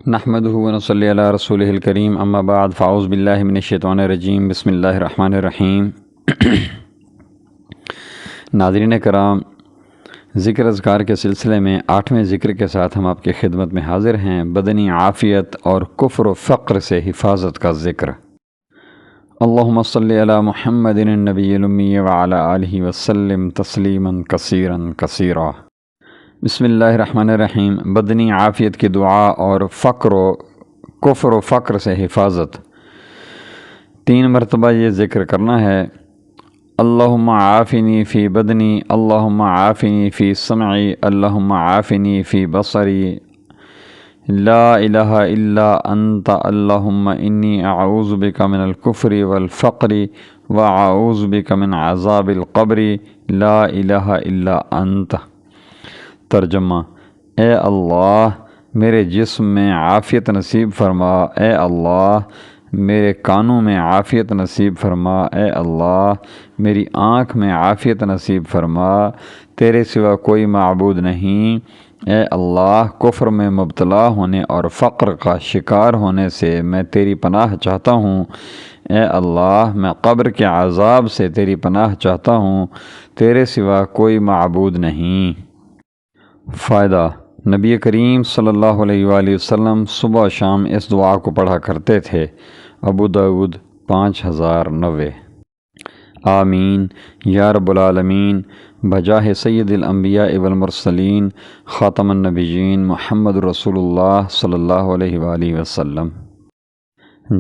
نحمدہ ونصلی علی رسولہ الکریم اما بعد فاعوذ باللہ من الشیطان الرجیم بسم اللہ الرحمن الرحیم۔ ناظرین کرام، ذکر اذکار کے سلسلے میں 8ویں ذکر کے ساتھ ہم آپ کی خدمت میں حاضر ہیں۔ بدنی عافیت اور کفر و فقر سے حفاظت کا ذکر۔ اللہم صلی علی محمد النبی الامی وعلی آلہ وسلم تسلیما کثیرا کثیرا۔ بسم اللہ الرحمن الرحیم۔ بدنی عافیت کی دعا اور کفر و فقر سے حفاظت 3 مرتبہ یہ ذکر کرنا ہے۔ اللہم عافنی فی بدنی، اللہم عافنی فی سمعی، اللہم عافنی فی بصری، لا الہ الا انت اللہم انی اعوذ بک من الکفر والفقر واعوذ بک من عذاب القبر لا الہ الا انت۔ ترجمہ: اے اللہ میرے جسم میں عافیت نصیب فرما، اے اللہ میرے کانوں میں عافیت نصیب فرما، اے اللہ میری آنکھ میں عافیت نصیب فرما، تیرے سوا کوئی معبود نہیں۔ اے اللہ کفر میں مبتلا ہونے اور فقر کا شکار ہونے سے میں تیری پناہ چاہتا ہوں۔ اے اللہ میں قبر کے عذاب سے تیری پناہ چاہتا ہوں، تیرے سوا کوئی معبود نہیں۔ فائدہ: نبی کریم صلی اللہ علیہ وآلہ وسلم صبح و شام اس دعا کو پڑھا کرتے تھے۔ ابو داؤد 5090۔ آمین یا رب العالمین، بجاہ سید الانبیاء والمرسلین خاتم النبیین محمد رسول اللہ صلی اللہ علیہ وآلہ وسلم۔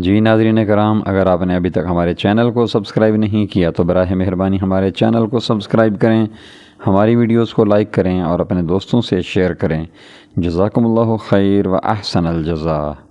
جی ناظرین کرام، اگر آپ نے ابھی تک ہمارے چینل کو سبسکرائب نہیں کیا تو براہ مہربانی ہمارے چینل کو سبسکرائب کریں، ہماری ویڈیوز کو لائک کریں اور اپنے دوستوں سے شیئر کریں۔ جزاکم اللہ خیر و احسن الجزاء۔